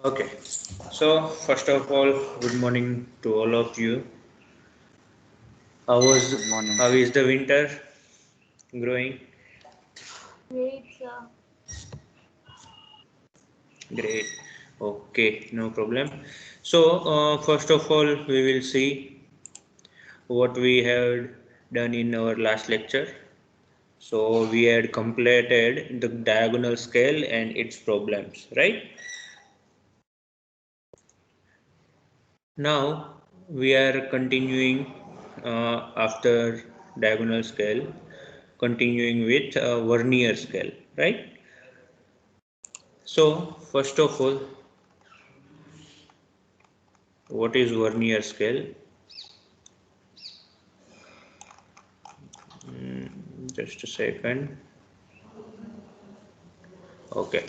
Okay, so first of all, good morning to all of you. How was Good morning. how is the winter growing? Great, sir. Great. Okay, no problem. So first of all, we will see what we had done in our last lecture. So we had completed the diagonal scale and its problems, right? Now we are continuing after diagonal scale, continuing with Vernier scale, right? So first of all, what is Vernier scale? Just a second. Okay,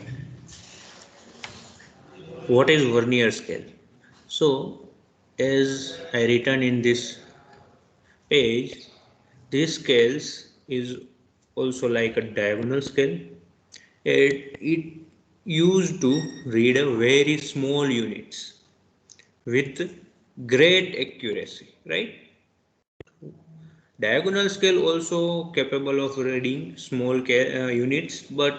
what is Vernier scale? So as I written in this page, this scales is also like a diagonal scale. It used to read a very small units with great accuracy, right? Diagonal scale also capable of reading small units, but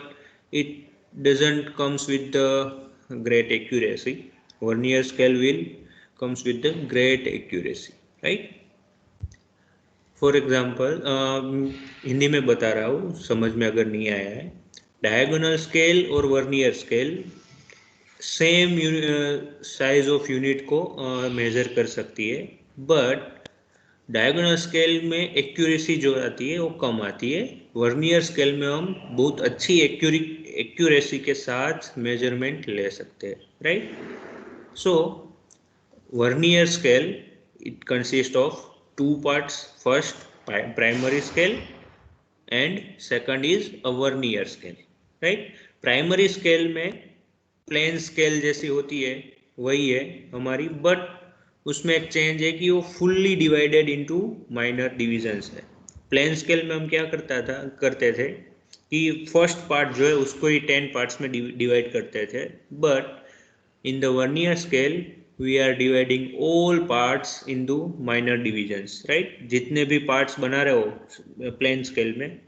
it doesn't comes with the great accuracy. Vernier scale will comes with the great accuracy, right? For example Hindi में बता रहा हूँ, समझ में अगर नहीं आया है, डायगोनल स्केल और vernier scale same size of unit को मेजर कर सकती है, बट डायगोनल स्केल में एक्यूरेसी जो आती है वो कम आती है. वर्नियर स्केल में हम बहुत अच्छी एक्यूरेसी के साथ मेजरमेंट ले सकते हैं, right? So Vernier scale, it consists of two parts. First, primary scale, and second is a vernier scale, right? Primary scale में प्लेन स्केल जैसी होती है वही है हमारी, बट उसमें एक चेंज है कि वो fully divided into minor divisions है. प्लेन स्केल में हम क्या करते थे कि फर्स्ट पार्ट जो है उसको ही 10 पार्ट्स में डिवाइड करते थे, but in the vernier scale we are dividing all parts into minor divisions, right? जितने भी parts बना रहे हो प्लेन स्केल में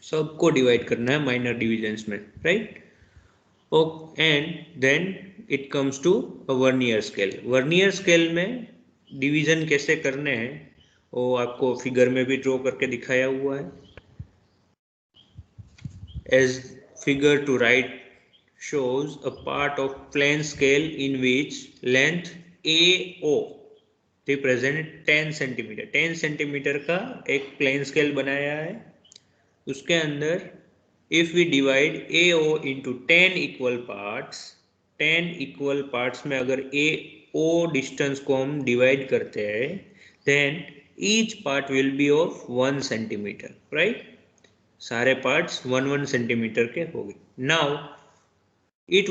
सबको डिवाइड करना है माइनर डिविजन्स में, right? And then it comes to a vernier scale. Vernier scale में डिवीजन कैसे करने हैं वो आपको फिगर में भी ड्रॉ करके दिखाया हुआ है. As figure to right shows a part of plane scale in which length AO represent 10 centimetre. 10 centimetre का एक प्लेन स्केल बनाया है. उसके अंदर if we divide AO into 10 equal parts, 10 equal parts में अगर AO डिस्टेंस को हम डिवाइड करते हैं, then each part will be of 1 centimetre, right? सारे पार्ट्स 1 सेंटीमीटर के हो गए. Now it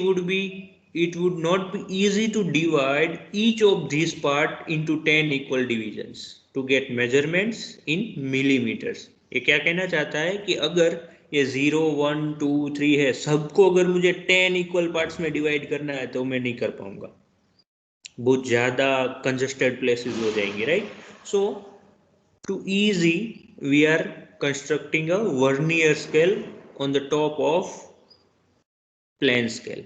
would not be easy to divide each of these part into 10 equal divisions to get measurements in millimeters. ये क्या कहना चाहता है कि अगर ये 0 1 2 3 है, सबको अगर मुझे 10 इक्वल पार्ट्स में डिवाइड करना है तो मैं नहीं कर पाऊंगा, बहुत ज़्यादा कंजस्टेड प्लेसेस हो जाएंगे, right? So to easy we are constructing a vernier scale on the top of plane scale,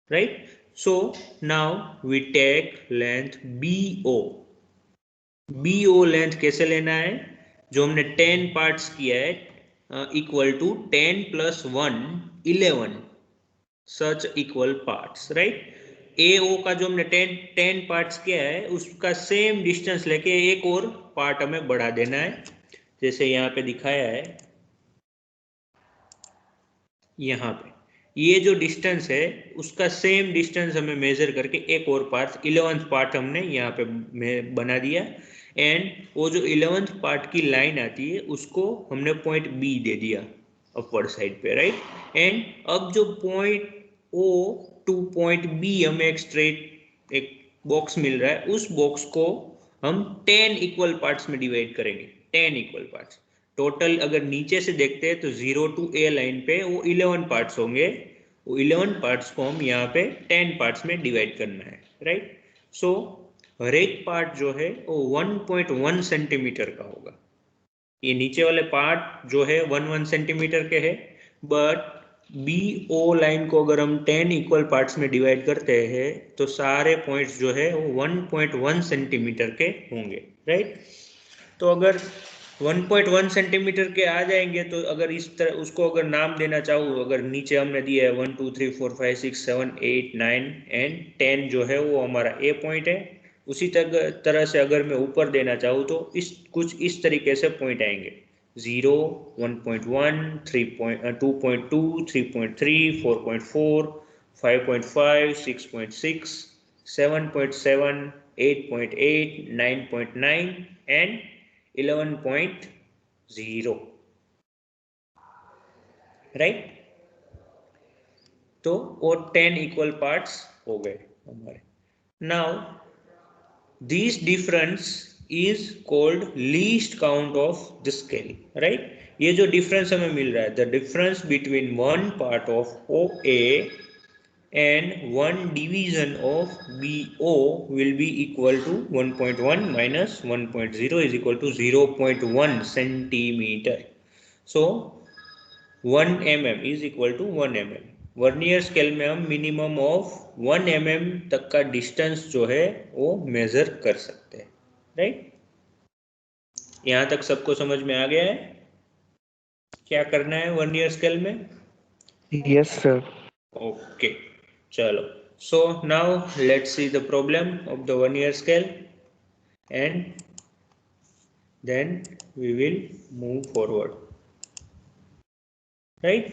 right? So now we take length BO. BO length कैसे लेना है? जो हमने 10 पार्ट्स किया है equal to 10 plus 1 11 such equal parts, right? AO का जो हमने 10 पार्ट्स किया है उसका सेम डिस्टेंस लेके एक और पार्ट हमें बढ़ा देना है, जैसे यहाँ पे दिखाया है. यहाँ पे ये जो डिस्टेंस है उसका सेम डिस्टेंस हमें मेजर करके एक और पार्ट 11th पार्ट हमने यहाँ पे बना दिया, एंड वो जो 11th पार्ट की लाइन आती है उसको हमने पॉइंट बी दे दिया अपवर्ड साइड पे, राइट? एंड अब जो point O to point B हमें एक स्ट्रेट एक बॉक्स मिल रहा है, उस बॉक्स को हम 10 इक्वल पार्ट्स में डिवाइड करेंगे. 10 इक्वल पार्ट्स टोटल अगर नीचे से देखते हैं तो 0 टू ए लाइन पे वो 11 पार्ट्स होंगे, वो 11 पार्ट्स को हम यहाँ पे 10 पार्ट्स में डिवाइड करना है, राइट। सो हर एक पार्ट जो है वो 1.1 सेंटीमीटर का होगा। ये नीचे वाले पार्ट जो है 1 सेंटीमीटर के है, बट बी ओ लाइन को अगर हम 10 इक्वल पार्ट्स में डिवाइड करते हैं तो सारे पॉइंट्स जो है वो 1.1 सेंटीमीटर के होंगे, राइट। तो अगर 1.1 सेंटीमीटर के आ जाएंगे तो अगर इस तरह उसको अगर नाम देना चाहूँ, अगर नीचे हमने दिया है 1 2 3 4 5 6 7 8 9 एंड 10 जो है वो हमारा ए पॉइंट है, उसी तरह से अगर मैं ऊपर देना चाहूँ तो कुछ इस तरीके से पॉइंट आएंगे 0 1.1 2.2 3.3 4.4 5.5 6.6 7.7 8.8 9.9 एंड 11.0, राइट। तो वो 10 इक्वल पार्ट्स हो गए हमारे। Now this difference is called least count of the scale, right. ये जो डिफरेंस हमें मिल रहा है, the difference between one part of O A and one division of BO will be equal to 1.1 minus 1.0 is equal to 0.1 centimeter. So 1 mm is equal to 1 mm. Vernier scale में हम minimum of 1 mm तक का distance जो है वो major कर सकते हैं, राइट। यहाँ तक सबको समझ में आ गया है क्या करना है वर्नियर स्केल में? Yes, sir. ओके, चलो। So now let's see the problem of the vernier scale and then we will move forward, right?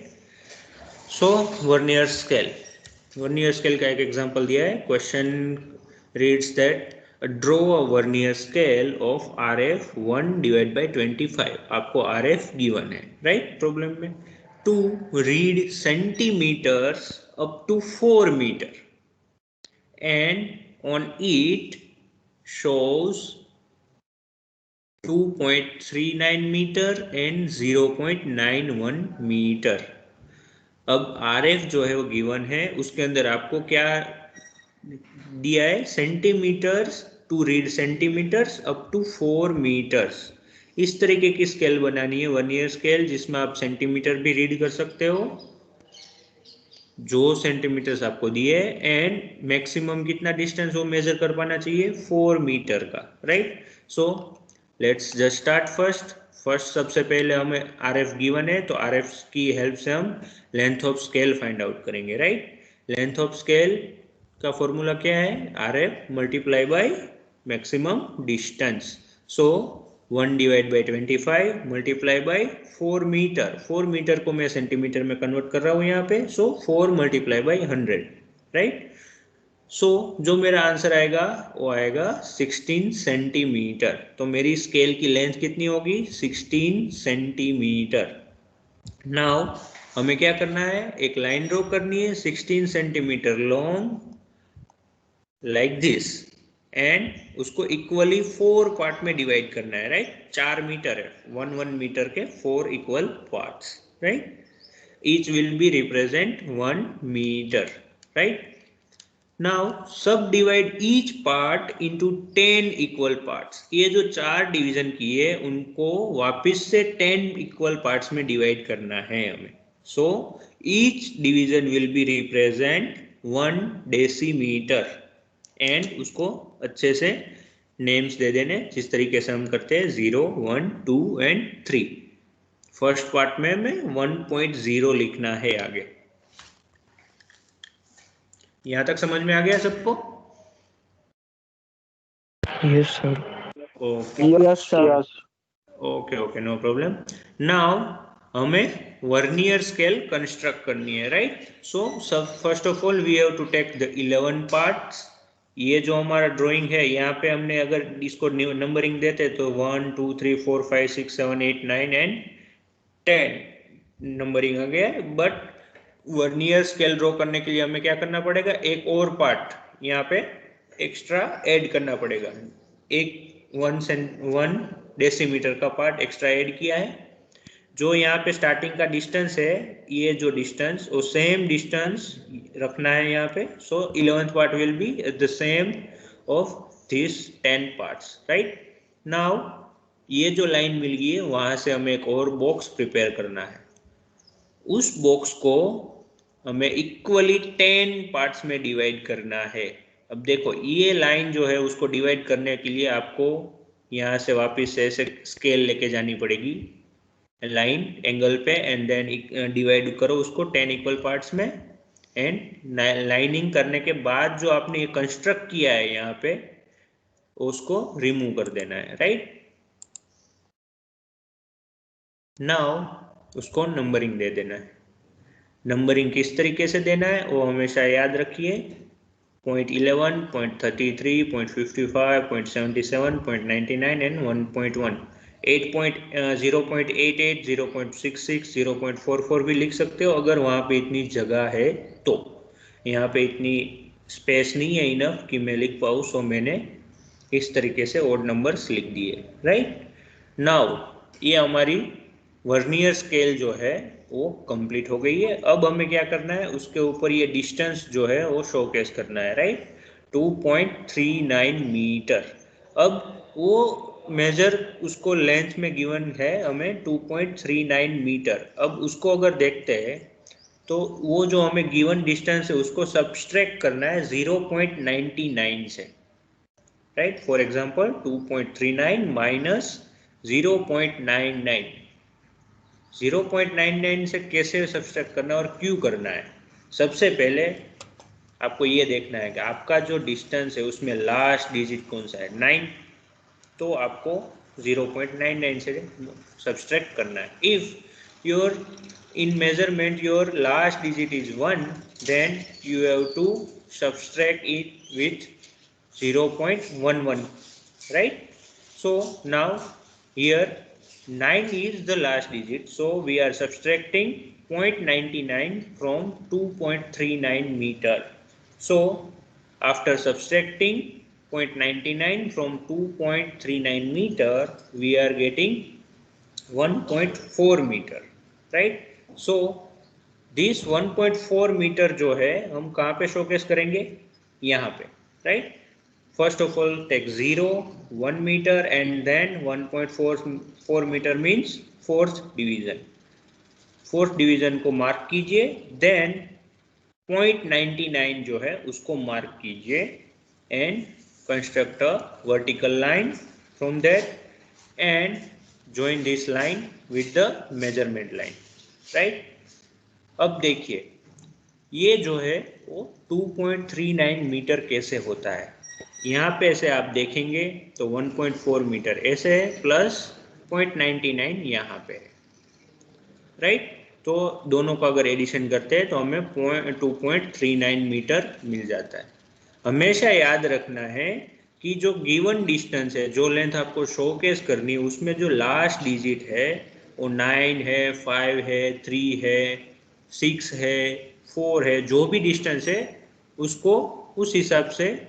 So vernier scale का एक एग्जांपल दिया है। Question reads that draw a vernier scale of RF 1 divide by 25। आपको RF given है, right, problem में, to read centimetres up to 4 metre and on it shows 2.39 meter and 0.91 meter। अब RF जो है वो गिवन है, उसके अंदर आपको क्या दिया है, centimetres, to read centimetres up to 4 metres. इस तरीके की स्केल बनानी है वर्नियर स्केल जिसमें आप सेंटीमीटर भी रीड कर सकते हो, जो सेंटीमीटर्स आपको दिए, एंड मैक्सिमम कितना डिस्टेंस वो मेजर कर पाना चाहिए, 4 मीटर का, right. So let's just start first सबसे पहले हमें RF गिवन है तो RF की हेल्प से हम length of scale find out करेंगे, राइट। लेंथ ऑफ स्केल का फॉर्मूला क्या है, RF multiply by maximum distance. So 1 divide by 25 multiply by 4 metre. 4 metre को मैं सेंटीमीटर में कन्वर्ट कर रहा हूँ यहाँ पे, सो 4 मल्टीप्लाई बाई 100, राइट। सो जो मेरा आंसर आएगा वो आएगा 16 सेंटीमीटर। तो मेरी स्केल की लेंथ कितनी होगी, 16 सेंटीमीटर। नाउ हमें क्या करना है, एक लाइन ड्रॉ करनी है 16 centimetre long like this, and उसको इक्वली 4 पार्ट में डिवाइड करना है, राइट। 4 मीटर है, 1 मीटर के 4 equal parts, right. Each will be represent 1 metre, right. Now subdivide each part into 10 equal parts. ये जो 4 डिवीजन किए उनको वापस से 10 इक्वल पार्ट्स में डिवाइड करना है हमें। So each division will be represent 1 decimetre, and उसको अच्छे से नेम्स दे देने जिस तरीके से हम करते हैं 0 1 2 एंड 3। फर्स्ट पार्ट में हमें 1.0 लिखना है आगे। यहां तक समझ में आ गया सबको? Yes, sir. Okay, Yes, sir. Okay, no problem. Now हमें वर्नियर स्केल कंस्ट्रक्ट करनी है, राइट। सो सब first of all we have to take the 11 parts. ये जो हमारा ड्राइंग है यहाँ पे हमने अगर इसको नंबरिंग देते तो 1 2 3 4 5 6 7 8 9 एंड 10 नंबरिंग आ गया। बट वर्नियर स्केल ड्रॉ करने के लिए हमें क्या करना पड़ेगा, एक और पार्ट यहाँ पे एक्स्ट्रा ऐड करना पड़ेगा। एक 1 डेसीमीटर का पार्ट एक्स्ट्रा ऐड किया है। जो यहाँ पे स्टार्टिंग का डिस्टेंस है, ये जो डिस्टेंस, वो सेम डिस्टेंस रखना है यहाँ पे. सो 11th part will be the same of this 10 parts, right. Now ये जो लाइन मिल गई है, वहां से हमें एक और बॉक्स प्रिपेयर करना है. उस बॉक्स को हमें इक्वली 10 पार्ट्स में डिवाइड करना है. अब देखो, ये लाइन जो है उसको डिवाइड करने के लिए आपको यहाँ से वापस से ऐसे स्केल लेके जानी पड़ेगी लाइन एंगल पे, एंड देन डिवाइड करो उसको 10 इक्वल पार्ट्स में. एंड लाइनिंग करने के बाद जो आपने ये कंस्ट्रक्ट किया है यहाँ पे, उसको रिमूव कर देना है, राइट. नाउ उसको नंबरिंग दे देना है. नंबरिंग किस तरीके से देना है वो हमेशा याद रखिए. 0.11, 0.33, 0.55, 0.77, 0.99 एंड 1.1. 0.88, 0.66, 0.44 भी लिख सकते हो अगर वहाँ पे इतनी जगह है तो. यहाँ पे इतनी स्पेस नहीं है इनफ कि मैं लिख पाऊँ, सो मैंने इस तरीके से ओड नंबर्स लिख दिए, राइट. नाउ ये हमारी वर्नियर स्केल जो है वो कंप्लीट हो गई है. अब हमें क्या करना है, उसके ऊपर ये डिस्टेंस जो है वो शोकेस करना है, राइट. 2.39 मीटर. अब वो मेजर उसको लेंथ में गिवन है हमें 2.39 मीटर. अब उसको अगर देखते हैं तो वो जो हमें गिवन डिस्टेंस है उसको सब्सट्रैक्ट करना है 0.99 से, राइट. For example 2.39 minus 0.99. 0.99 से कैसे सब्सट्रैक्ट करना है और क्यों करना है. सबसे पहले आपको ये देखना है कि आपका जो डिस्टेंस है उसमें लास्ट डिजिट कौन सा है, 9. तो आपको 0.99 से सब्सट्रैक्ट करना है. If your in measurement your last digit is 1, then you have to subtract it with 0.11, right. So now here 9 is the last digit, so we are subtracting 0.99 from 2.39 meter. So after subtracting 0.99 from 2.39 meter, we are getting 1.4 meter, right. So this 1.4 metre जो है हम कहाँ पे showcase करेंगे, यहाँ पे, right. First of all take 0, 1 metre and then 1.4 metre means fourth division. Fourth division को mark कीजिए, देन 0.99 जो है उसको मार्क कीजिए and construct a vertical line from that and join this line with the measurement line, right. अब देखिए ये जो है वो 2.39 मीटर कैसे होता है. यहाँ पे ऐसे आप देखेंगे तो 1.4 मीटर ऐसे है प्लस 0.99 यहाँ पे है, राइट. तो दोनों का अगर एडिशन करते हैं तो हमें 2.39 मीटर मिल जाता है. हमेशा याद रखना है कि जो गिवन डिस्टेंस है, जो लेंथ आपको शोकेस करनी है, उसमें जो लास्ट डिजिट है वो 9 है, 5 है, 3 है, 6 है, 4 है, जो भी डिस्टेंस है उसको उस हिसाब से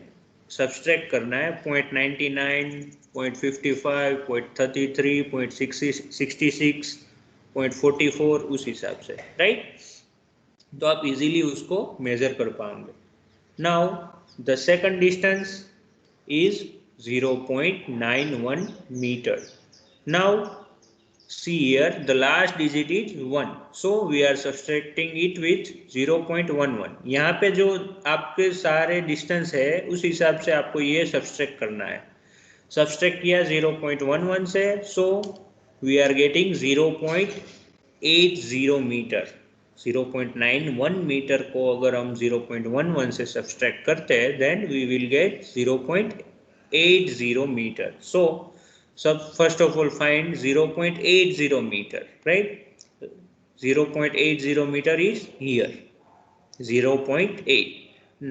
सब्सट्रैक्ट करना है. 0.99, 0.55, 0.33, 0.66, 0.44 उस हिसाब से, राइट. तो आप इजीली उसको मेजर कर पाओगे. Now the second distance is 0.91 meter. Now see here the last digit is 1, so we are subtracting it with 0.11. यहाँ पे जो आपके सारे डिस्टेंस है उस हिसाब से आपको ये सब्सट्रैक्ट करना है. सब्सट्रैक्ट किया 0.11 से, so we are getting 0.80 metre. 0.91 metre को अगर हम 0.11 से सब्सट्रैक्ट करते हैं then we will get 0.80 metre. So सब first of all find 0.80 metre, right. 0.80 meter is here, 0.8.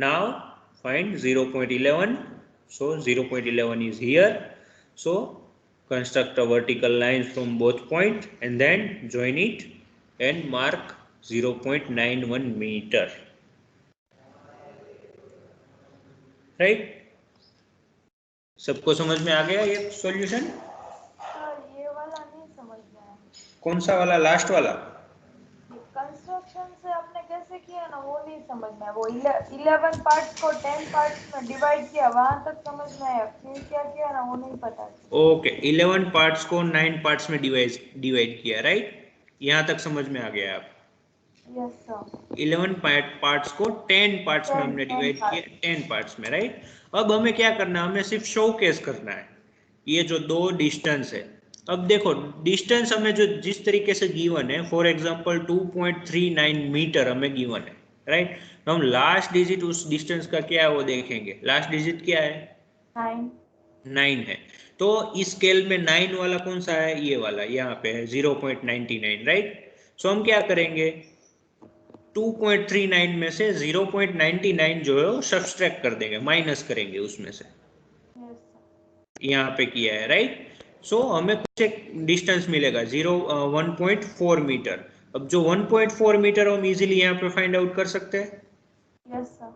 Now find 0.11. So 0.11 is here. So construct a vertical line from both point and then join it and mark 0.91 meter. Right? सबको समझ में आ गया ये solution? Sir ये वाला नहीं समझ में आया. कौन सा वाला, लास्ट वाला? कंस्ट्रक्शन से आपने कैसे किया ना वो नहीं समझ में आया। वो 11 पार्ट्स को 10 पार्ट्स में डिवाइड किया, वहां तक समझ में आया, फिर क्या किया ना वो नहीं पता। ओके, 11 पार्ट्स को 9 पार्ट्स में डिवाइड डिवाइड किया, राइट? यहाँ तक समझ में आ गया आप? Yes sir. 11 पार्ट्स को 10 पार्ट्स में 10 हमने 10 डिवाइड किया, पार्ट्स। 10 पार्ट्स में, राइट? अब हमें क्या करना है, हमें सिर्फ शोकेस करना है ये जो दो डिस्टेंस है। अब देखो डिस्टेंस हमें जो जिस तरीके से गिवन है, फॉर एग्जांपल 2.39 मीटर हमें गिवन है, राइट? हम लास्ट डिजिट उस डिस्टेंस का क्या है वो देखेंगे। लास्ट डिजिट क्या है? 9। 9 है। तो इस स्केल में 9 वाला कौन सा है? ये वाला यहाँ पे है 0.99, राइट? सो हम क्या करेंगे, 2.39 में से 0.99 जो है वो सब्सट्रैक्ट कर देंगे, माइनस करेंगे उसमें से। Yes sir. यहाँ पे किया है, राइट? सो हमें कुछ एक डिस्टेंस मिलेगा 1.4 मीटर। अब जो 1.4 मीटर हम इजीली यहाँ पे फाइंड आउट कर सकते हैं। Yes sir.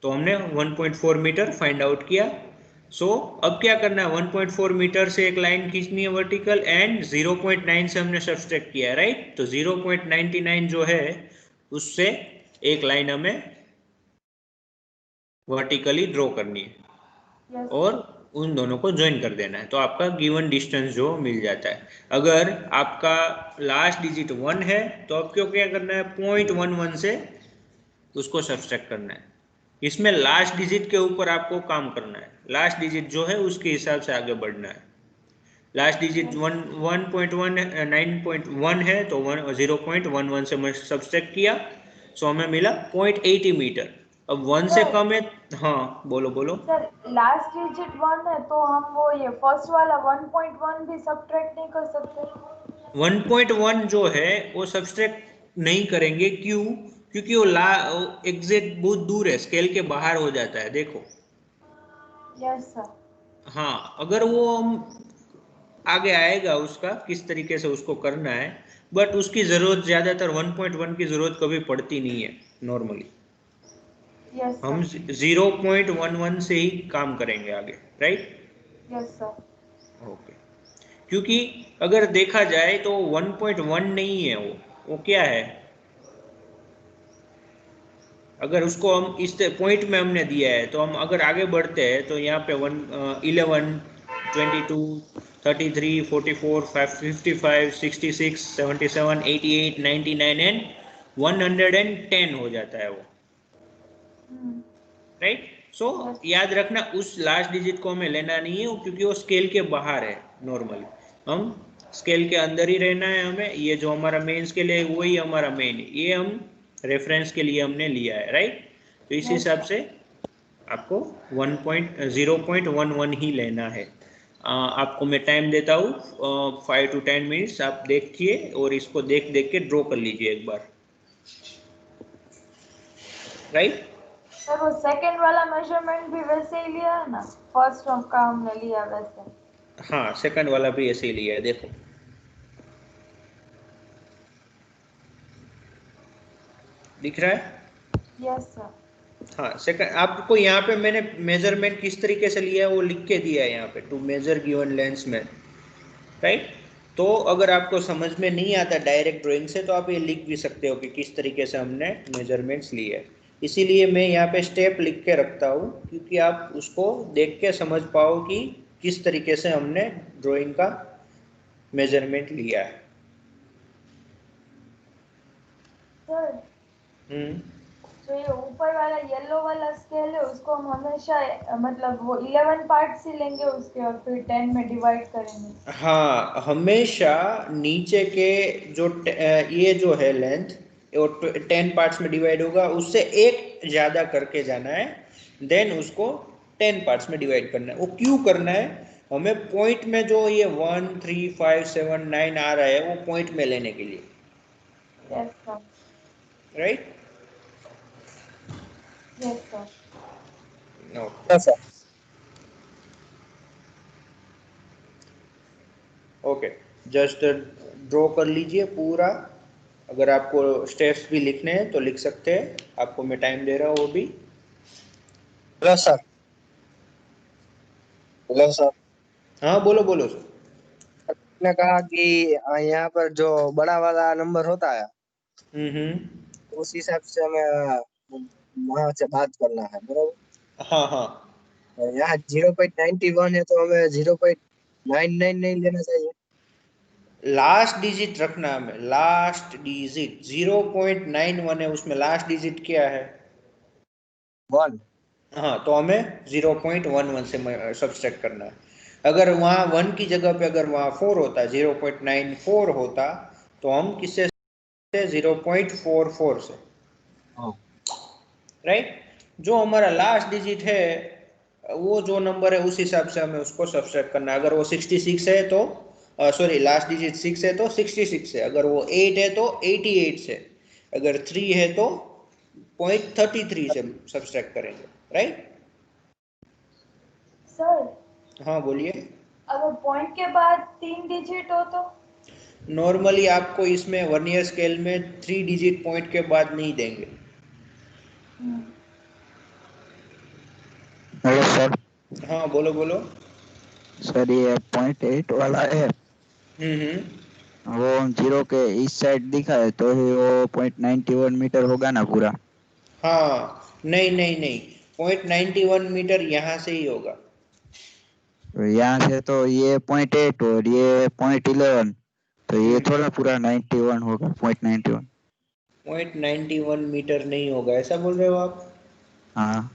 तो हमने 1.4 मीटर फाइंड आउट किया। सो अब क्या करना है, 1.4 मीटर से एक लाइन खींचनी है वर्टिकल, एंड 0.9 से हमने सब्सट्रैक्ट किया है, राइट? तो 0.99 जो है उससे एक लाइन हमें वर्टिकली ड्रॉ करनी है यस और सर। उन दोनों को ज्वाइन कर देना है, तो आपका गिवन डिस्टेंस जो मिल जाता है। अगर आपका लास्ट डिजिट 1 है तो आपको क्या करना है, 0.11 से उसको सब्सट्रैक्ट करना है। इसमें लास्ट डिजिट के ऊपर आपको काम करना है, लास्ट डिजिट जो है उसके हिसाब से आगे बढ़ना है। लास्ट डिजिट 1.1 है तो 0.11 से मैं सब्सट्रैक्ट किया, सो हमें मिला 0.80 मीटर। अब 1 से सर कम है। हाँ बोलो बोलो। सर लास्ट डिजिट 1 है तो हम वो ये फर्स्ट वाला 1.1 भी सब्ट्रैक्ट नहीं कर सकते? 1.1 जो है वो सब्सट्रैक्ट नहीं करेंगे, क्यों? क्योंकि वो एग्जैक्ट बहुत दूर है, स्केल के बाहर हो जाता है, देखो। Yes sir. हाँ, अगर वो हम आगे आएगा उसका किस तरीके से उसको करना है, बट उसकी ज़रूरत ज़्यादातर 1.1 की ज़रूरत कभी पड़ती नहीं है नॉर्मली। यस हम सर। 0.11 से ही काम करेंगे आगे, राइट? Yes sir. ओके। क्योंकि अगर देखा जाए तो 1.1 नहीं है, वो क्या है, अगर उसको हम इस पॉइंट में हमने दिया है तो हम अगर आगे बढ़ते हैं तो यहाँ पे 11, 22, 33, 44, 55, 66, 77, 88, 99 एंड 110 हो जाता है वो, राइट? So yes. याद रखना उस लास्ट डिजिट को हमें लेना नहीं है, क्योंकि वो स्केल के बाहर है। नॉर्मली हम स्केल के अंदर ही रहना है हमें। ये जो हमारा मेन स्केल है वही हमारा मेन है, ये हम रेफरेंस के लिए हमने लिया है, राइट? तो इस यस हिसाब सर। से आपको 0.11 ही लेना है। आपको मैं टाइम देता हूँ 5 to 10 मिनट्स, आप देखिए और इसको देख देख के ड्रॉ कर लीजिए एक बार, राइट? सर वो सेकंड वाला मेजरमेंट भी वैसे ही लिया है ना, फर्स्ट का हमने लिया वैसे? हाँ, सेकंड वाला भी ऐसे ही लिया है, देखो दिख रहा है। Yes sir. हाँ, सेकंड आपको यहाँ पे मैंने मेजरमेंट किस तरीके से लिया है वो लिख के दिया है यहाँ पे, टू मेजर गिवन लेंस में, राइट? तो अगर आपको समझ में नहीं आता डायरेक्ट ड्राइंग से तो आप ये लिख भी सकते हो कि किस तरीके से हमने मेजरमेंट्स लिए है। इसीलिए मैं यहाँ पे स्टेप लिख के रखता हूँ, क्योंकि आप उसको देख के समझ पाओ कि किस तरीके से हमने ड्राइंग का मेजरमेंट लिया है। सर हम्म। जो ये ऊपर वाला येलो वाला स्केल है उसको हम हमेशा मतलब वो 11 पार्ट्स ही लेंगे उसके और फिर 10 में डिवाइड करेंगे? हाँ, हमेशा नीचे के जो ये जो है लेंथ, वो 10 पार्ट्स में डिवाइड होगा, उससे एक ज़्यादा करके जाना है, देन उसको 10 पार्ट्स में डिवाइड करना है। वो क्यों करना है, हमें पॉइंट में जो ये 1, 3, 5, 7, 9 आ रहा है वो पॉइंट में लेने के लिए, yes sir. Right? Yes sir. Okay. Okay, just draw कर लीजिए पूरा। अगर आपको स्टेप्स भी लिखने हैं तो लिख सकते हैं, आपको मैं टाइम दे रहा हूँ वो भी। Hello sir. Hello sir. हाँ बोलो बोलो। आपने कहा कि यहाँ पर जो बड़ा वाला नंबर होता है हम्म। उस हिसाब से हमें वहां से बात करना है, बराबर। हाँ हाँ। और यहाँ 0.91 है तो हमें 0.99 नहीं लेना चाहिए। लास्ट डिजिट रखना हमें, लास्ट डिजिट 0.91 है, उसमें लास्ट डिजिट क्या है? 1। हाँ, तो हमें 0.11 से सब्सट्रैक्ट करना है। अगर वहाँ 1 की जगह पे अगर वहाँ 4 होता, 0.94 होता, तो हम किससे से 0.44 से, हाँ। राइट। जो हमारा लास्ट डिजिट है, वो जो नंबर है उस हिसाब से हमें उसको सब्सट्रैक्ट करना है। अगर वो 66 है तो सॉरी, लास्ट डिजिट 6 है तो 66 है, अगर वो 8 है तो 88 से, अगर 3 है तो 0.33 से सब्सट्रैक्ट करेंगे, राइट। सर हाँ बोलिए। अगर पॉइंट के बाद 3 डिजिट हो तो? नॉर्मली आपको इसमें वर्नियर स्केल में 3 डिजिट पॉइंट के बाद नहीं देंगे। हम्म, हेलो सर। हाँ बोलो बोलो। सर ये 0.8 वाला है, हम्म। वो 0 के इस साइड दिखा है तो ही वो 0.91 मीटर होगा ना पूरा? हाँ, नहीं नहीं नहीं, 0.91 मीटर यहाँ से ही होगा। तो यहाँ से तो ये 0.8 और ये 0.11, तो ये हम्म। थोड़ा पूरा 91 होगा, 0.91। 0.91 मीटर नहीं होगा, ऐसा बोल रहे हो आप? हाँ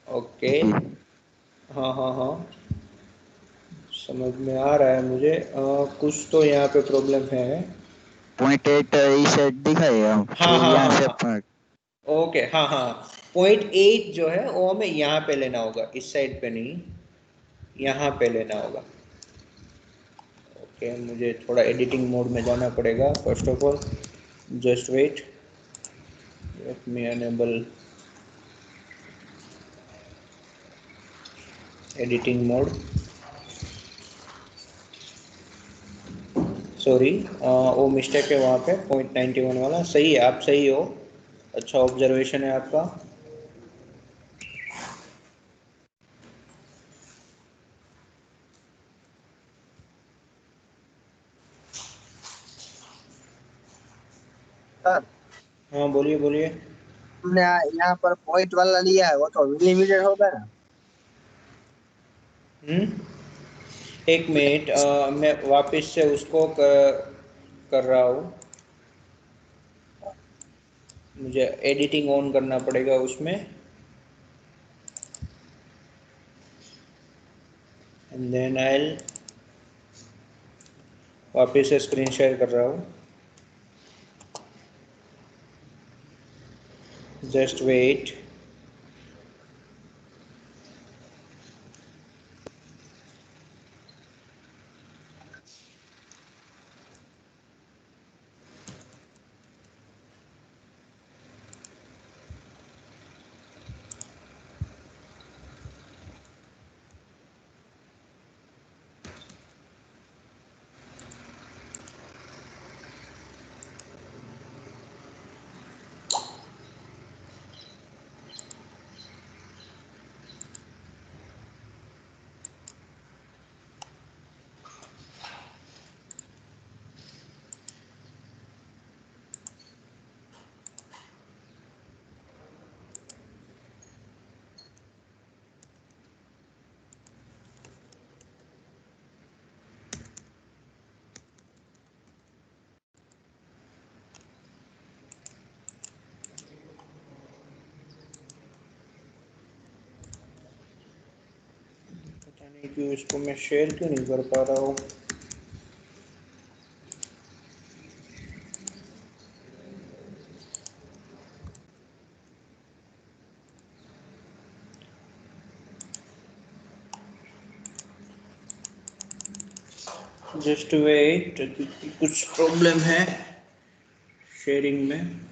ओके। जी। हाँ हाँ हाँ, समझ में आ रहा है मुझे। कुछ तो यहाँ पे प्रॉब्लम है। 0.8 इस साइड दिखाएगा, हाँ फिर हाँ यहाँ हाँ से हाँ, ओके, हाँ हाँ। 0.8 जो है वो हमें यहाँ पे लेना होगा, इस साइड पे नहीं, यहाँ पे लेना होगा। ओके, मुझे थोड़ा एडिटिंग मोड में जाना पड़ेगा first of all. Just wait, let me enable editing mode. Sorry, वो मिस्टेक है वहाँ पे, 0.91 वाला। सही है, आप सही हो, अच्छा ऑब्जर्वेशन है आपका। सर, हाँ बोलिए बोलिए। हमने यहाँ पर पॉइंट वाला लिया है वो तो मिलीमीटर होगा ना? एक मिनट, मैं वापस से उसको कर रहा हूँ। मुझे एडिटिंग ऑन करना पड़ेगा उसमें, एंड देन आई वापस से स्क्रीन शेयर कर रहा हूँ। Just wait. पता नहीं क्यों इसको मैं शेयर क्यों नहीं कर पा रहा हूँ। जस्ट वेट, कुछ प्रॉब्लम है शेयरिंग में।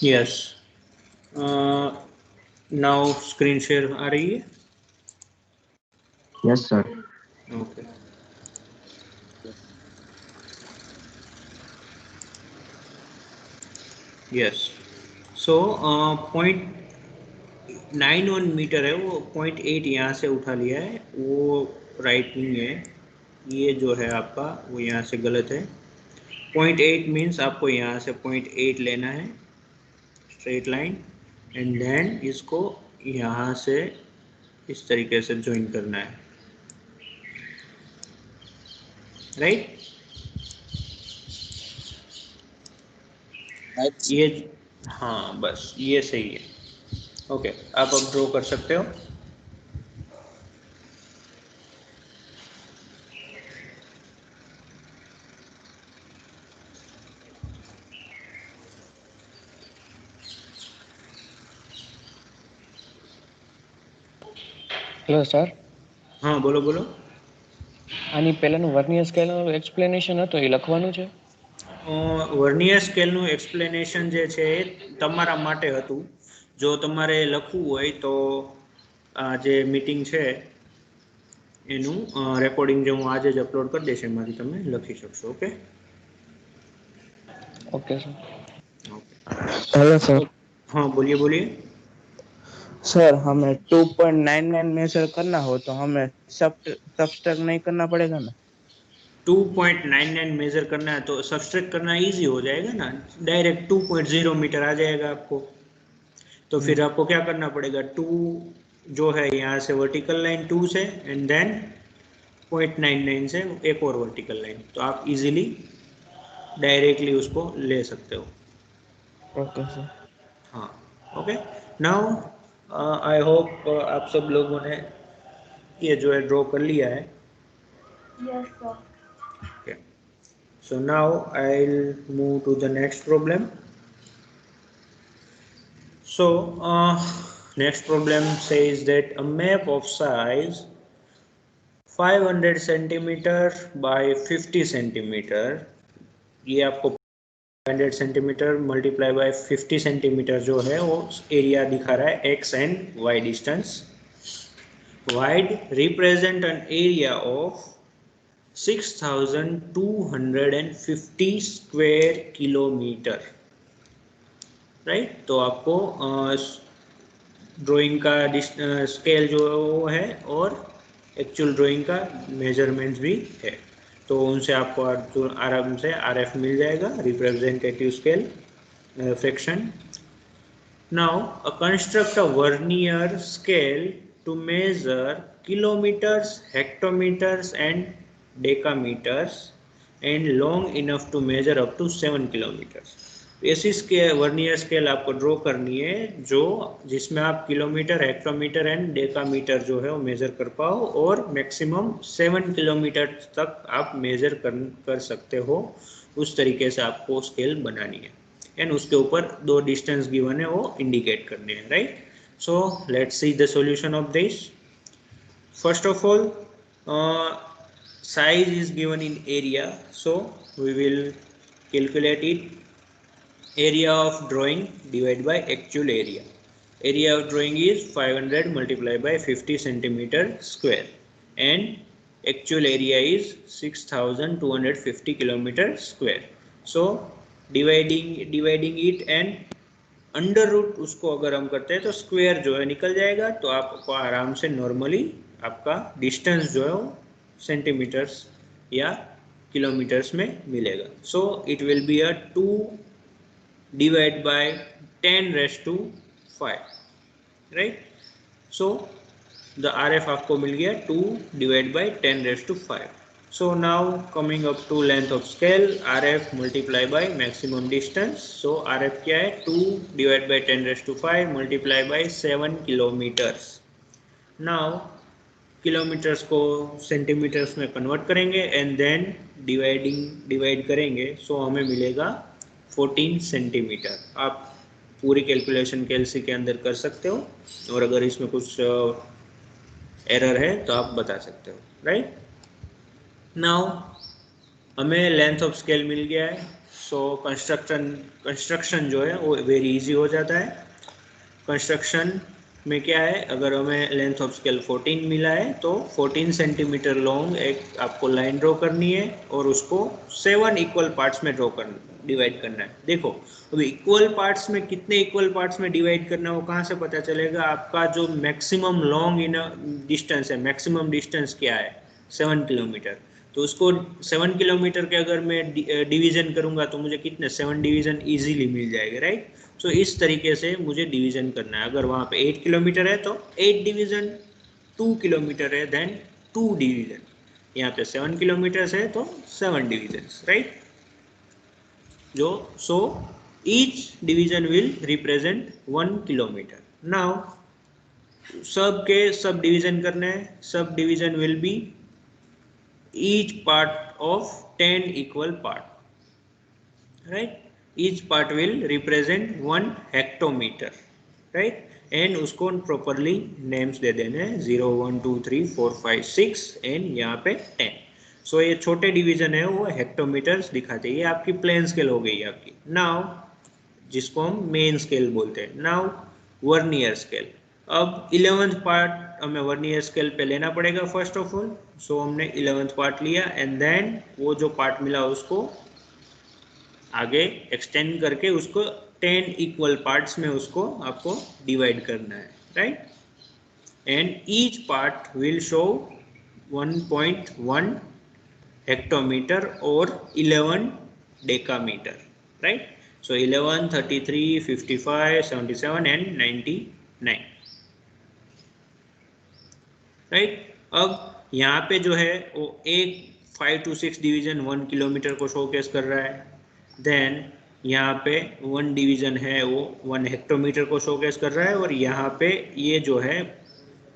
यस, नाउ स्क्रीन शेयर आ रही है? Yes sir. Okay, yes. So 0.91 metre है वो, 0.8 यहाँ से उठा लिया है, वो राइट नहीं है। ये जो है आपका वो यहाँ से गलत है। 0.8 मीन्स आपको यहाँ से 0.8 लेना है स्ट्रेट लाइन, एंड देन इसको यहाँ से इस तरीके से ज्वाइन करना है, राइट? ये, हाँ बस ये सही है। ओके, आप अब ड्रॉ कर सकते हो। હેલો સર, हाँ बोलो बोलो। આની પહેલાનું વર્નિયર સ્કેલનું એક્સપ્લેનેશન હતું એ લખવાનું છે? વર્નિયર સ્કેલનું એક્સપ્લેનેશન જે છે એ તમારા માટે હતું. જો તમારે લખવું હોય તો આ જે મીટિંગ છે એનું રેકોર્ડિંગ જે હું આજે જ અપલોડ કરી દઈશ, એમાંથી તમે લખી શકશો. Okay okay sir. Okay, hello sir. हाँ बोलिए बोलिए। सर हमें 2.99 मेजर करना हो तो हमें सब्सट्रैक्ट नहीं करना पड़ेगा ना? 2.99 मेजर करना है तो सब्सट्रैक्ट करना इजी हो जाएगा ना, डायरेक्ट 2.0 मीटर आ जाएगा आपको। तो फिर आपको क्या करना पड़ेगा, 2 जो है यहाँ से वर्टिकल लाइन 2 से, एंड देन 0.99 से एक और वर्टिकल लाइन, तो आप इजीली डायरेक्टली उसको ले सकते हो। Okay sir. हाँ ओके। नाउ आई होप आप सब लोगों ने ये जो है ड्रॉ कर लिया है। Yes sir. Okay. So now I'll move to the next problem. So next problem says that a map of size 500 centimeter by 50 centimeter, ये आपको 500 सेंटीमीटर मल्टीप्लाई बाय 50 सेंटीमीटर जो है वो एरिया दिखा रहा है, X and Y distance. Wide represent an area of 6250 square kilometre, right? तो आपको ड्राइंग का स्केल जो है और एक्चुअल ड्राइंग का मेजरमेंट्स भी है, तो उनसे आपको आराम से आरएफ मिल जाएगा, representative scale fraction. Now construct a vernier scale to measure kilometres, hectometres and decametres and long enough to measure up to 7 kilometres. ऐसी वर्नियर स्केल आपको ड्रॉ करनी है जो जिसमें आप किलोमीटर, हेक्टोमीटर एंड डेकामीटर जो है वो मेजर कर पाओ, और मैक्सिमम 7 किलोमीटर तक आप मेजर कर सकते हो। उस तरीके से आपको स्केल बनानी है, एंड उसके ऊपर 2 डिस्टेंस गिवन है वो इंडिकेट करने हैं, right? So let's see the solution of this. First of all size is given in area, so we will calculate it. Area of drawing divided by actual area. Area of drawing is 500 multiplied by 50 centimeter square, and actual area is 6250 kilometer square. So dividing it and under root उसको अगर हम करते हैं तो square जो है निकल जाएगा, तो आपको आराम से नॉर्मली आपका डिस्टेंस जो है वो सेंटीमीटर्स या किलोमीटर्स में मिलेगा। So it will be a 2 divide by 10⁵, right? So the RF आपको मिल गया 2 divide by 10⁵। So now coming up to length of scale, RF multiply by maximum distance. So RF क्या है, 2 divided by 10⁵ multiply by 7 kilometers. Now kilometres को centimetres में convert करेंगे and then divide करेंगे, सो हमें मिलेगा 14 सेंटीमीटर। आप पूरी कैलकुलेशन कैलसी के अंदर कर सकते हो, और अगर इसमें कुछ एरर है तो आप बता सकते हो, राइट? नाउ हमें लेंथ ऑफ स्केल मिल गया है, सो कंस्ट्रक्शन जो है वो वेरी इजी हो जाता है। कंस्ट्रक्शन में क्या है, अगर हमें लेंथ ऑफ स्केल 14 मिला है तो 14 सेंटीमीटर लॉन्ग एक आपको लाइन ड्रॉ करनी है और उसको 7 इक्वल पार्ट्स में डिवाइड करना है। देखो अभी इक्वल पार्ट्स में कितने इक्वल पार्ट्स में डिवाइड करना है वो कहाँ से पता चलेगा? आपका जो मैक्सिमम लॉन्ग इन डिस्टेंस है, मैक्सिमम डिस्टेंस क्या है? 7 किलोमीटर। तो उसको 7 किलोमीटर के अगर मैं डिवीजन करूंगा तो मुझे कितने 7 डिवीजन इजीली मिल जाएगा, राइट। सो इस तरीके से मुझे डिवीजन करना है। अगर वहाँ पे 8 किलोमीटर है तो 8 डिवीजन, 2 किलोमीटर है देन 2 डिवीजन, यहाँ पे 7 किलोमीटर है तो 7 डिवीजन, राइट। जो so each division will represent 1 kilometre. Now सब के सब डिवीजन करने हैं। Sub division will be each part of 10 equal part, right? Each part will represent 1 hectometer, right? and उसको properly names दे देने 0 1 2 3 4 5 6 and यहाँ पे 10। सो ये छोटे डिवीजन है वो हेक्टोमीटर्स दिखाते हैं। ये आपकी प्लेन स्केल हो गई आपकी। नाउ जिसको हम मेन स्केल बोलते हैं। Now vernier scale. अब 11th पार्ट हमें वर्नियर स्केल पे लेना पड़ेगा फर्स्ट ऑफ ऑल। सो हमने 11th पार्ट लिया एंड देन वो जो पार्ट मिला उसको आगे एक्सटेंड करके उसको 10 इक्वल पार्ट्स में उसको आपको डिवाइड करना है, right. And each part will show 1.1 hectometre और 11 decametre, right. So 11 33 55 77 and 99, right. अब यहाँ पे जो है वो एक 5 to 6 डिवीजन 1 किलोमीटर को शोकेस कर रहा है। देन यहाँ पे 1 डिवीजन है वो 1 हेक्टोमीटर को शोकेस कर रहा है और यहाँ पे ये जो है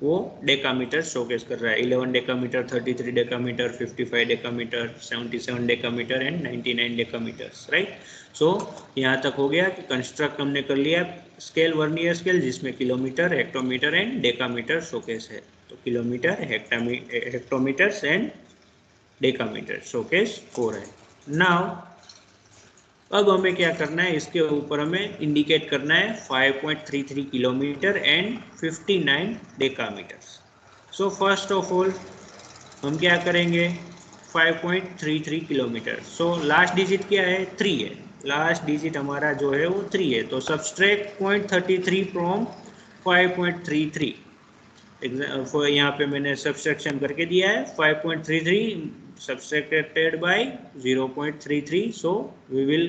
वो डेकामीटर शोकेस कर रहा है। 11 decametre, 33 decametre, 55 decametre, 77 decametre and 99 decametres, right. So यहाँ तक हो गया कि कंस्ट्रक्ट हमने कर लिया स्केल, वर्नियर स्केल, जिसमें kilometre, hectometre and decametre showcase है। तो kilometre, hectometres and decametre showcase हो रहा है। नाउ अब हमें क्या करना है, इसके ऊपर हमें इंडिकेट करना है 5.33 kilometre and 59 decametres. So first of all हम क्या करेंगे, 5.33 किलोमीटर। सो लास्ट डिजिट क्या है? 3 है। लास्ट डिजिट हमारा जो है वो 3 है। तो सब्सट्रैक्ट 0.33 फ्रॉम 5.33। यहाँ पे मैंने सब्सट्रैक्शन करके दिया है 5.33 subtracted by 0.33, so we will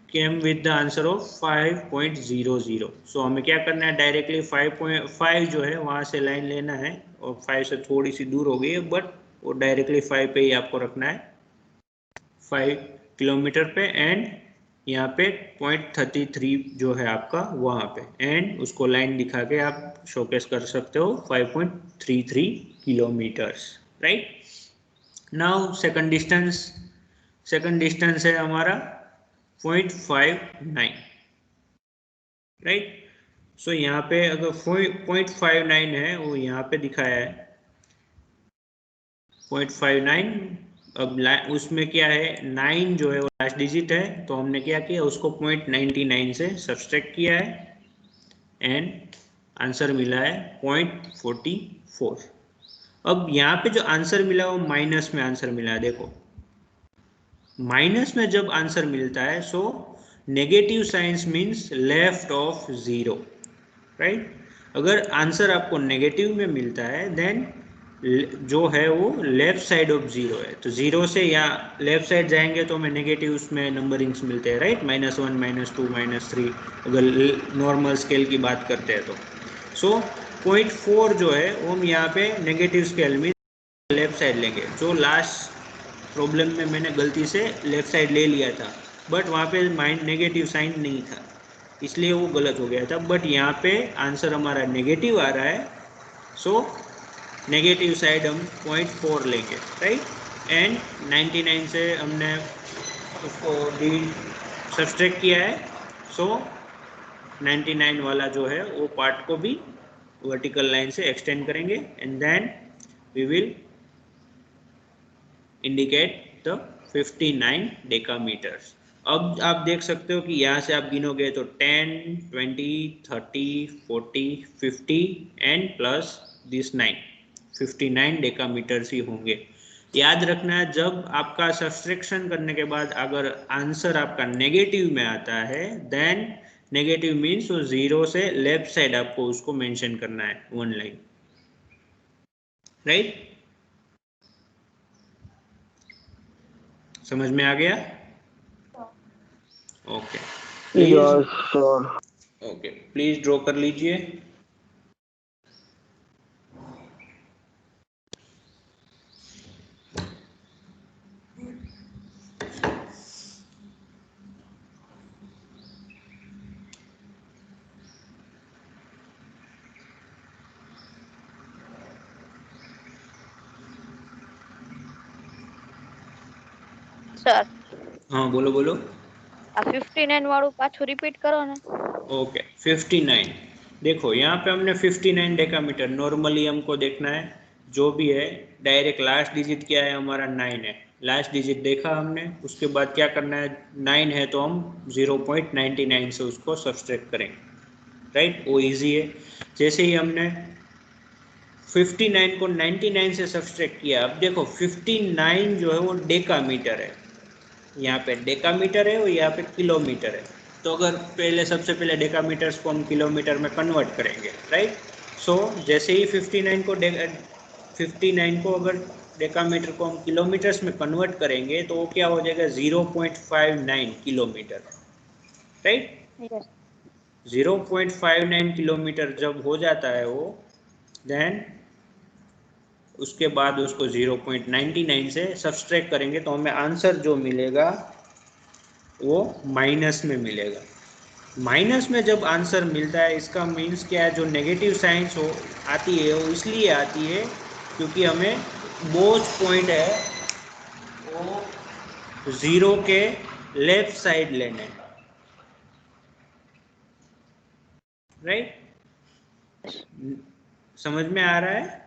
came with the answer of 5.00। सो हमें क्या करना है, डायरेक्टली 5.5 जो है वहाँ से लाइन लेना है और 5 से थोड़ी सी दूर हो गई है बट वो डायरेक्टली 5 पे ही आपको रखना है, 5 किलोमीटर पे। एंड यहाँ पे 0.33 जो है आपका वहाँ पे, एंड उसको लाइन दिखा के आप शोकेस कर सकते हो 5.33 kilometres, right. Now second distance है हमारा 0.59, राइट। सो यहाँ पे अगर 0.59 है वो यहाँ पे दिखाया है 0.59। अब उसमें क्या है, 9 जो है वो लास्ट डिजिट है, तो हमने क्या किया, उसको 0.99 से सब्सट्रैक्ट किया है एंड आंसर मिला है 0.44। अब यहाँ पे जो आंसर मिला वो माइनस में आंसर मिला है। देखो माइनस में जब आंसर मिलता है so negative science means left of 0, right. अगर आंसर आपको नेगेटिव में मिलता है देन जो है वो लेफ्ट साइड ऑफ 0 है। तो 0 से यहाँ लेफ्ट साइड जाएंगे तो हमें नेगेटिव उसमें नंबरिंग्स मिलते हैं, राइट। -1 -2 -3 अगर नॉर्मल स्केल की बात करते हैं तो। सो 0.4 जो है वो हम यहाँ पे नेगेटिव स्केल में लेफ्ट साइड लेंगे। जो लास्ट प्रॉब्लम में मैंने गलती से लेफ्ट साइड ले लिया था बट वहाँ पे नेगेटिव साइन नहीं था इसलिए वो गलत हो गया था। बट यहाँ पे आंसर हमारा नेगेटिव आ रहा है, सो नेगेटिव साइड हम 0.4 लेंगे, राइट। एंड 99 से हमने उसको सब्सट्रैक्ट किया है, सो 99 वाला जो है वो पार्ट को भी वर्टिकल लाइन से एक्सटेंड करेंगे and then we will indicate the 59 decameters। अब आप देख सकते हो कि यहाँ से आप गिनोगे तो 10, 20, 30, 40, 50 एंड प्लस दिस 9, 59 डेकामीटर्स ही होंगे। याद रखना है, जब आपका सब्सट्रैक्शन करने के बाद अगर आंसर आपका नेगेटिव में आता है, देन नेगेटिव मीन्स वो जीरो से लेफ्ट साइड आपको उसको मेंशन करना है, वन लाइन, राइट? समझ में आ गया? Okay, please okay, please draw कर लीजिए। સર हाँ बोलो बोलो। આ 59 વાળું પાછું રિપીટ કરો ને। ओके 59, देखो यहाँ पे हमने 59 डेकामीटर नॉर्मली हमको देखना है, जो भी है डायरेक्ट लास्ट डिजिट क्या है हमारा 9 है, लास्ट डिजिट देखा हमने, उसके बाद क्या करना है, 9 है तो हम 0.99 से उसको सब्सट्रैक्ट करेंगे, राइट? वो इजी है। जैसे ही हमने 59 को 99 से सब्सट्रैक्ट किया, अब देखो 59 जो है वो डेकामीटर है, यहाँ पे डेकामीटर है और यहाँ पे किलोमीटर है, तो अगर पहले सबसे पहले डेकामीटर्स को हम किलोमीटर में कन्वर्ट करेंगे, राइट? सो जैसे ही 59 को अगर डेकामीटर को हम किलोमीटर्स में कन्वर्ट करेंगे तो वो क्या हो जाएगा, 0.59 किलोमीटर, राइट? 0.59 किलोमीटर जब हो जाता है वो, देन उसके बाद उसको 0.99 से सब्सट्रैक्ट करेंगे तो हमें आंसर जो मिलेगा वो माइनस में मिलेगा। माइनस में जब आंसर मिलता है, इसका मीन्स क्या है, जो नेगेटिव साइंस हो आती है वो इसलिए आती है क्योंकि हमें बोझ पॉइंट है वो जीरो के लेफ्ट साइड लेने, राइट? समझ में आ रहा है?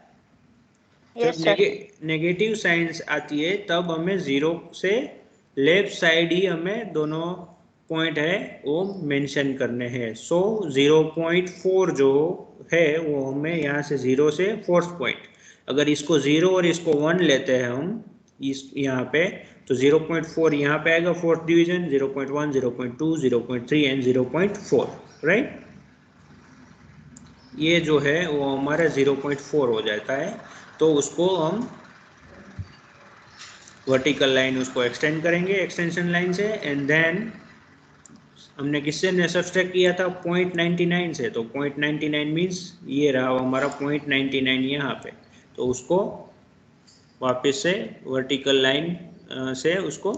यस जब सर। नेगेटिव साइंस आती है तब हमें जीरो से लेफ्ट साइड ही हमें दोनों पॉइंट है वो मेंशन करने हैं। सो 0.4 जो है वो हमें यहाँ से जीरो से फोर्थ पॉइंट, अगर इसको जीरो और इसको 1 लेते हैं हम इस यहाँ पे, तो 0.4 यहाँ पे आएगा फोर्थ डिवीजन, 0.1, 0.2, 0.3 एंड 0.4, राइट? ये जो है वो हमारा 0.4 हो जाता है, तो उसको हम वर्टिकल लाइन उसको एक्सटेंड करेंगे एक्सटेंशन लाइन से, एंड देन हमने किससे ने सब्सट्रैक्ट किया था, 0.99 से, तो 0.99 मीन्स ये रहा हमारा 0.99 यहाँ पे, तो उसको वापस से वर्टिकल लाइन से उसको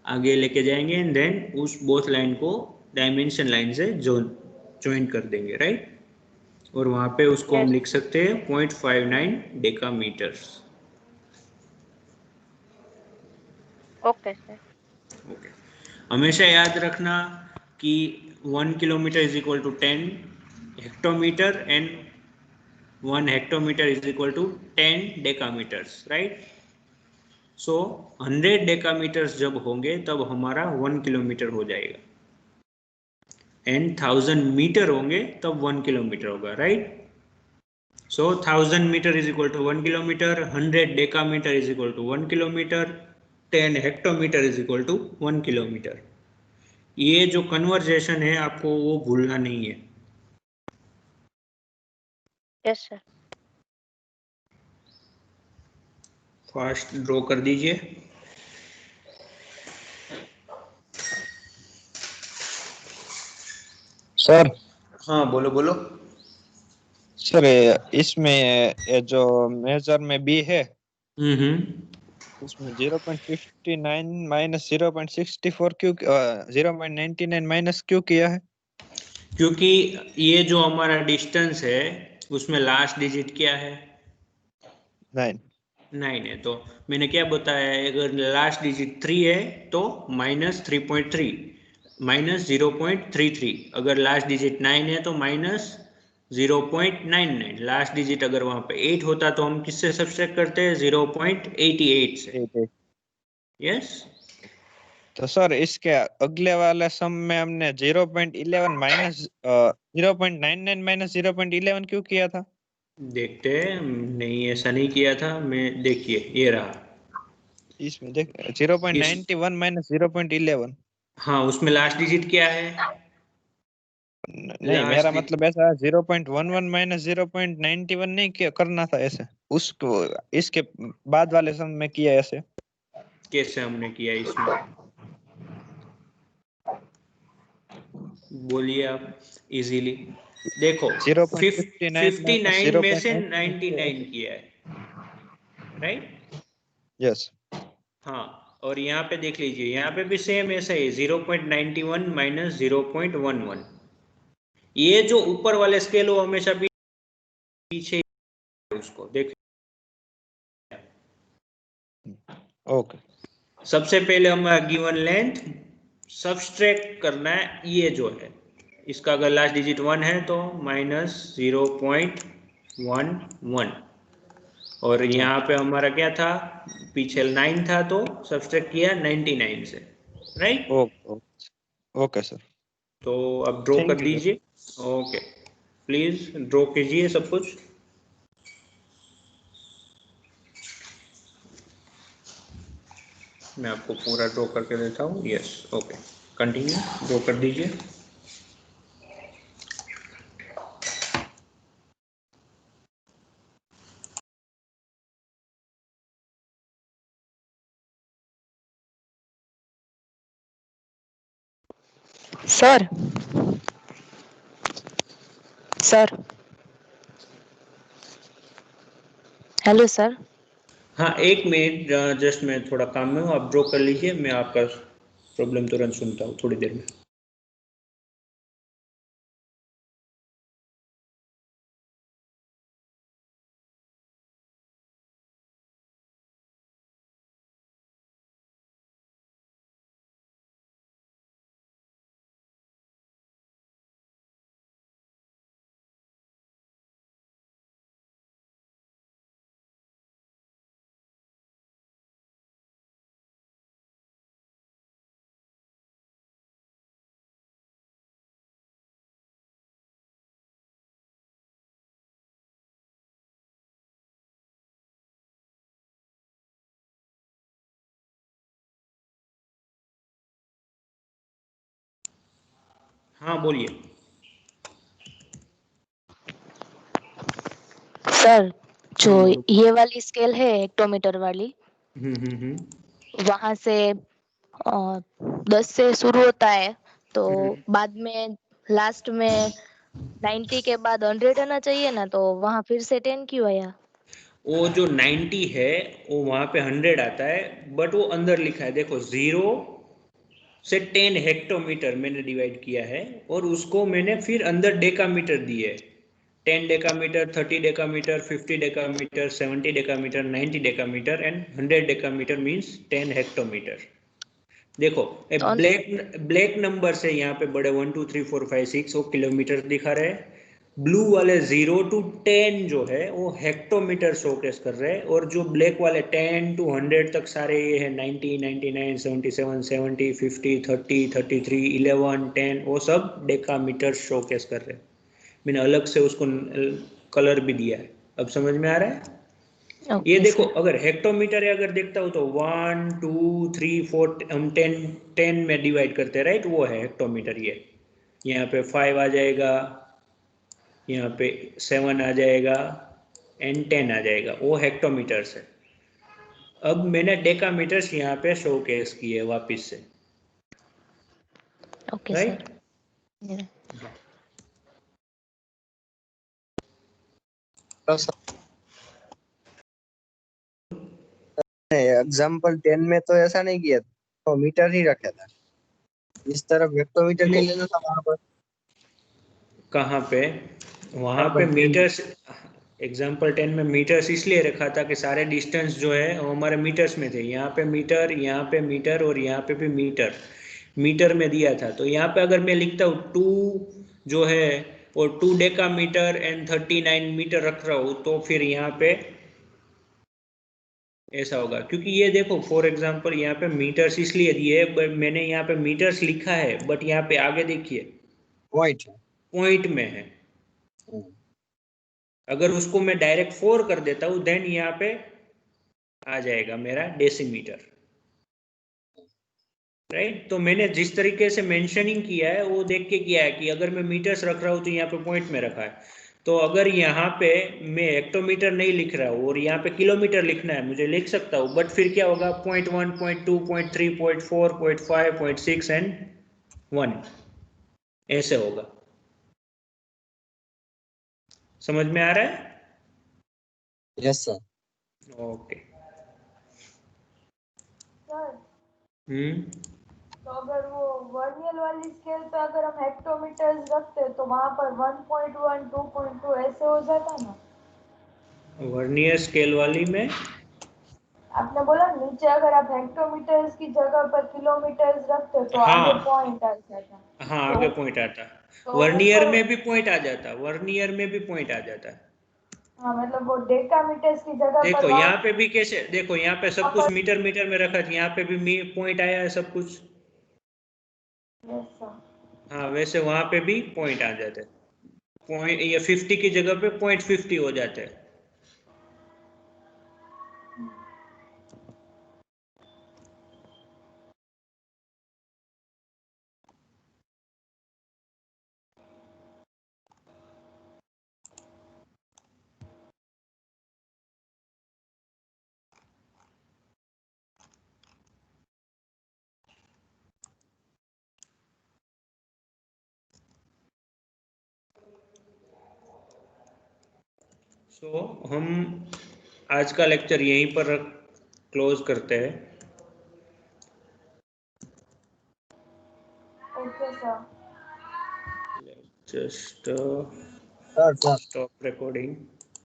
आगे लेके जाएंगे एंड देन उस बोथ लाइन को डायमेंशन लाइन से ज्वाइन कर देंगे, राइट? और वहाँ पे उसको हम लिख सकते हैं 0.59 डेकामीटर्स। Okay sir. ओके, हमेशा याद रखना कि 1 kilometre is equal to 10 hectometre and 1 hectometre is equal to 10 decametres, right? So 100 decametres जब होंगे तब हमारा 1 किलोमीटर हो जाएगा, एंड 1000 मीटर होंगे तब 1 किलोमीटर होगा, right? So 1000 meter is equal to 1 kilometer, 100 decameter is equal to 1 kilometer, 10 hectometre is equal to 1 kilometre. ये जो कन्वर्जेशन है आपको वो भूलना नहीं है। Yes sir. फास्ट ड्रॉ कर दीजिए। सर। हाँ बोलो बोलो। सर इसमें ये जो मेजर में बी है, उसमें 0.59 माइनस 0.64 क्यों 0.99 माइनस क्यों किया है? क्योंकि ये जो हमारा डिस्टेंस है उसमें लास्ट डिजिट क्या है, 9 है, तो मैंने क्या बताया है, अगर लास्ट डिजिट 3 है तो माइनस 3.3 माइनस 0.33, अगर लास्ट डिजिट 9 है तो माइनस 0.99, लास्ट डिजिट अगर वहां पे 8 होता तो हम किससे सब्सट्रैक्ट करते हैं, 0.88 से। यस तो सर इसके अगले वाले सम में हमने 0.11 माइनस 0.99 माइनस 0.11 क्यों किया था? देखते हैं, नहीं ऐसा नहीं किया था मैं, देखिए ये रहा इसमें देख इस 0.91 माइनस 0.11। हाँ, उसमें लास्ट डिजिट क्या है? नहीं, मेरा लास्ट मतलब ऐसा 0.11 माइनस 0.91 नहीं किया करना था ऐसे, उसको इसके बाद वाले सम में किया ऐसे। कैसे हमने किया इसमें, बोलिए आप इजीली। देखो 0.59 माइनस 59 में से 0.99 किया 99 ऐसे। किया है, राइट? यस। हाँ, और यहाँ पे देख लीजिए, यहाँ पे भी सेम ऐसा ही 0.91 माइनस 0.11। ये जो ऊपर वाले स्केल वो हमेशा पीछे उसको देख। ओके। सबसे पहले हमारा गिवन लेंथ सबट्रैक्ट करना है, ये जो है इसका अगर लास्ट डिजिट 1 है तो माइनस 0.11, और यहाँ पे हमारा क्या था, पीछे 9 था तो सबट्रैक्ट किया 99 से, राइट? ओके। Okay sir. तो अब ड्रॉ कर थैंक यू सर। दीजिए। ओके, प्लीज ड्रॉ कीजिए सब कुछ। मैं आपको पूरा ड्रॉ करके देता हूँ। यस, ओके, कंटिन्यू, ड्रॉ कर दीजिए। Sir sir hello sir. हाँ, एक मिनट, जस्ट मैं थोड़ा काम में हूँ, आप ड्रॉ कर लीजिए, मैं आपका प्रॉब्लम तुरंत सुनता हूँ थोड़ी देर में। हाँ बोलिए। सर जो बोलो। ये वाली स्केल है हेक्टोमीटर वाली, वहां से 10 से शुरू होता है, तो बाद में लास्ट में 90 के बाद 100 आना चाहिए ना, तो वहां फिर से 10 क्यों आया? वो जो 90 है वो वहाँ पे 100 आता है, बट वो अंदर लिखा है, देखो 0 से 10 हेक्टोमीटर मैंने डिवाइड किया है, और उसको मैंने फिर अंदर डेकामीटर दिए, 10 decametre, 30 decametre, 50 decametre, 70 decametre, 90 decametre and 100 decametre means 10 hectometre. देखो ए तो ब्लैक नंबर से यहाँ पे बड़े 1 2 3 4 5 6 वो किलोमीटर दिखा रहे हैं, ब्लू वाले 0 to 10 जो है वो हेक्टोमीटर शोकेस कर रहे हैं, और जो ब्लैक वाले 10 to 100 तक सारे ये है 90 99 77 70 50 30 33 11 10, वो सब डेकामीटर शोकेस कर रहे हैं। मैंने अलग से उसको कलर भी दिया है, अब समझ में आ रहा है? ये ओके देखो, सर। अगर हेक्टोमीटर अगर देखता हूँ तो 1 2 3 4 हम 10 में डिवाइड करते हैं, राइट? वो है हेक्टोमीटर। ये यहाँ पे 5 आ जाएगा, यहाँ पे 7 आ जाएगा एंड 10 आ जाएगा, वो हेक्टोमीटर्स है। अब मैंने डेकामीटर्स यहाँ पे शो केस किए वापिस से, ओके सर। राइट? एग्जाम्पल 10 में तो ऐसा नहीं किया था, तो मीटर ही रखा था, इस तरफ हेक्टोमीटर देखो नहीं लेना था वहां पर। कहाँ पे, वहाँ पे एग्जाम्पल 10 मीटर्स, एग्जाम्पल 10 में मीटर्स इसलिए रखा था कि सारे डिस्टेंस जो है वो हमारे मीटर्स में थे। यहाँ पे मीटर, यहाँ पे मीटर, और यहाँ पे भी मीटर, मीटर में दिया था। तो यहाँ पे अगर मैं लिखता हूँ 2 जो है और 2 डेका मीटर एंड 39 मीटर रख रहा हूँ, तो फिर यहाँ पे ऐसा होगा, क्योंकि ये देखो फॉर एग्जांपल यहाँ पे मीटर्स इसलिए दिए है, मैंने यहाँ पे मीटर्स लिखा है, बट यहाँ पे आगे देखिए पॉइंट में है। अगर उसको मैं डायरेक्ट 4 कर देता हूँ देन यहाँ पे आ जाएगा मेरा डेसीमीटर, राइट। तो मैंने जिस तरीके से मेंशनिंग किया है वो देख के किया है कि अगर मैं मीटर्स रख रहा हूँ तो यहाँ पे पॉइंट में रखा है। तो अगर यहाँ पे मैं हेक्टोमीटर नहीं लिख रहा हूँ और यहाँ पे किलोमीटर लिखना है, मुझे लिख सकता हूँ, बट फिर क्या होगा 0.1, 0.2, 0.3, 0.4, 0.5, 0.6 एंड 1 ऐसे होगा। समझ में आ रहा है? Yes sir. ओके। सर हम्म। तो अगर वो वर्नियर वाली स्केल पे अगर हम हेक्टोमीटर्स रखते तो वहां पर 1.1, 2.2 ऐसे हो जाता ना। वर्नियर स्केल वाली में आपने बोला नीचे अगर आप हेक्टोमीटर्स की जगह पर किलोमीटर्स रखते तो हाँ आगे पॉइंट आ जाता। हाँ तो आगे पॉइंट आता, तो वर्नियर ऊपर में भी पॉइंट आ जाता, वर्नियर में भी पॉइंट आ जाता है। हाँ मतलब वो डेकामीटर्स की जगह पर देखो वहां यहाँ पे भी कैसे, देखो यहाँ पे सब कुछ पर मीटर मीटर में रखा है, यहाँ पे भी पॉइंट आया है सब कुछ। ऐसा। हाँ वैसे वहां पे भी पॉइंट आ जाते हैं, पॉइंट ये 50 की जगह पे 0.50 हो जाते हैं। सो हम आज का लेक्चर यहीं पर क्लोज करते हैं। Okay sir. Just sir stop recording.